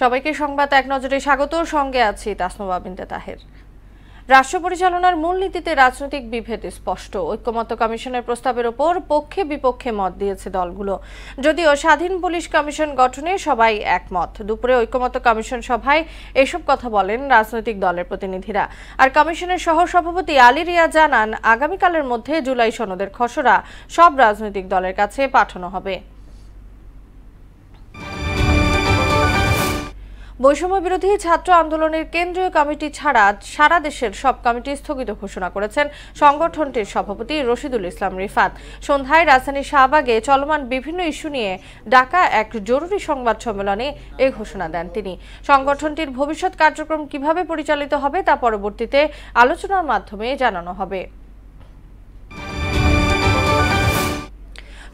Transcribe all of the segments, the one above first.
সবাইকে সংবাদ এক নজরে স্বাগত। সঙ্গে আছি তাসনুবা বিনতে তাহের। রাষ্ট্র পরিচালনার মূলনীতিতে রাজনৈতিক বিভেদ স্পষ্ট। ঐক্যমত্য কমিশনের প্রস্তাবের ওপর পক্ষে বিপক্ষে মত দিয়েছে দলগুলো। যদিও স্বাধীন পুলিশ কমিশন গঠনে সবাই একমত। দুপুরে ঐক্যমত্য কমিশন সভায় এসব কথা বলেন রাজনৈতিক দলের প্রতিনিধিরা। আর কমিশনের সহসভাপতি আলী রিয়া জানান, আগামীকালের মধ্যে জুলাই সনদের খসড়া সব রাজনৈতিক দলের কাছে পাঠানো হবে। বৈষম্য বিরোধী ছাত্র আন্দোলনের কেন্দ্রীয় কমিটি ছাড়া সারা দেশের সব কমিটি স্থগিত ঘোষণা করেছেন সংগঠনটির সভাপতি রশিদুল ইসলাম রিফাত। সন্ধ্যায় রাজধানীর শাহবাগে চলমান বিভিন্ন ইস্যু নিয়ে ডাকা এক জরুরি সংবাদ সম্মেলনে এই ঘোষণা দেন তিনি। সংগঠনটির ভবিষ্যৎ কার্যক্রম কিভাবে পরিচালিত হবে তা পরবর্তীতে আলোচনার মাধ্যমে জানানো হবে।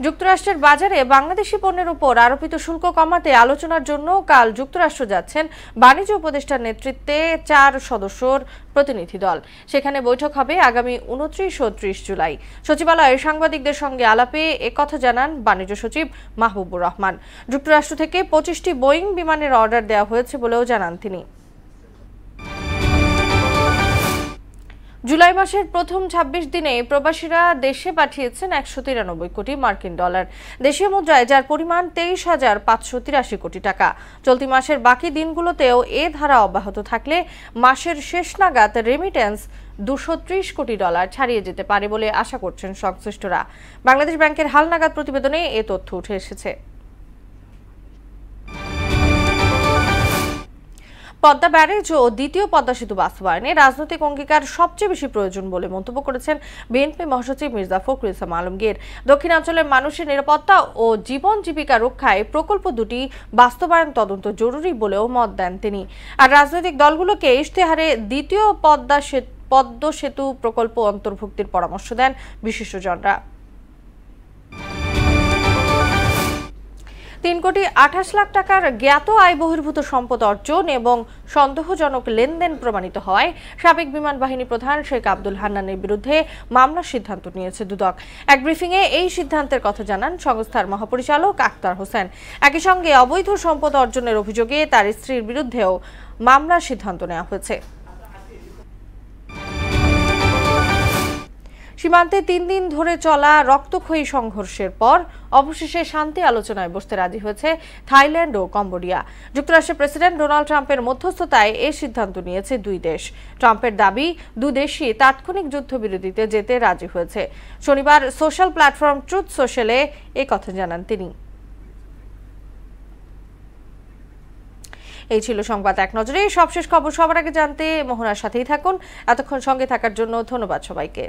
যুক্তরাষ্ট্রের বাজারে বাংলাদেশি পণ্যের উপর আরোপিত শুল্ক কমাতে আলোচনার জন্য কাল যুক্তরাষ্ট্র যাচ্ছেন বাণিজ্য উপদেষ্টার নেতৃত্বে 4 সদস্যর প্রতিনিধি দল। সেখানে বৈঠক হবে আগামী 29 ও 30 জুলাই। সচিবালয়ে সাংবাদিকদের সঙ্গে আলাপে একথা জানান বাণিজ্য সচিব মাহবুবুর রহমান। যুক্তরাষ্ট্র থেকে 25টি বোয়িং বিমানের অর্ডার দেওয়া হয়েছে বলেও জানান তিনি। জুলাই মাসের প্রথম 26 দিনে প্রবাসীরা দেশে পাঠিয়েছেন 193 কোটি মার্কিন ডলার দেশীয় মুদ্রায়, যার পরিমাণ 23,583 কোটি টাকা। চলতি মাসের বাকি দিনগুলোতেও এ ধারা অব্যাহত থাকলে মাসের শেষ নাগাদ রেমিটেন্স 230 কোটি ডলার ছাড়িয়ে যেতে পারে বলে আশা করছেন সংশ্লিষ্টরা। বাংলাদেশ ব্যাংকের হালনাগাদ প্রতিবেদনে এ তথ্য উঠে এসেছে। পদ্মা ব্যারেজ ও দ্বিতীয় পদ্মা সেতু বাস্তবায়নে রাজনৈতিক অঙ্গীকার সবচেয়ে বেশি প্রয়োজন বলে মন্তব্য করেছেন বিএনপি মহাসচিব মির্জা ফখরুল ইসলাম আলমগীর। দক্ষিণাঞ্চলের মানুষের নিরাপত্তা ও জীবন জীবিকা রক্ষায় প্রকল্প দুটি বাস্তবায়ন তদন্ত জরুরি বলেও মত দেন তিনি। আর রাজনৈতিক দলগুলোকে ইশতেহারে দ্বিতীয় পদ্মা সেতু প্রকল্প অন্তর্ভুক্তির পরামর্শ দেন বিশিষ্টজনরা। 3 কোটি 28 লাখ টাকার জ্ঞাত আয় বহির্ভূত সম্পদ অর্জন এবং সন্দেহজনক লেনদেন প্রমাণিত হওয়ায় সাবেক বিমান বাহিনী প্রধান শেখ আব্দুল হান্নানের বিরুদ্ধে মামলার সিদ্ধান্ত নিয়েছে দুদক। এক ব্রিফিংয়ে এই সিদ্ধান্তের কথা জানান সংস্থার মহাপরিচালক আক্তার হোসেন। একই সঙ্গে অবৈধ সম্পদ অর্জনের অভিযোগে তার স্ত্রীর বিরুদ্ধেও মামলার সিদ্ধান্ত নেওয়া হয়েছে। সীমান্তে 3 দিন ধরে চলা রক্তক্ষয়ী সংঘর্ষের পর অবশেষে শান্তি আলোচনায় বসতে রাজি হয়েছে থাইল্যান্ড ও কম্বোডিয়া। যুক্তরাষ্ট্রের প্রেসিডেন্ট ডোনাল্ড ট্রাম্পের মধ্যস্থতায় এই সিদ্ধান্ত নিয়েছে দুই দেশ। ট্রাম্পের দাবি, দুই দেশই তাৎক্ষণিক যুদ্ধবিরতিতে যেতে রাজি হয়েছে। শনিবার সোশ্যাল প্ল্যাটফর্ম ট্রুথ সোশ্যালে এই কথা জানান তিনি। এই ছিল সংবাদ এক নজরে। সবশেষ খবর সবার আগে জানতে মোহনার সাথেই থাকুন। এতক্ষণ সঙ্গে থাকার জন্য ধন্যবাদ সবাইকে।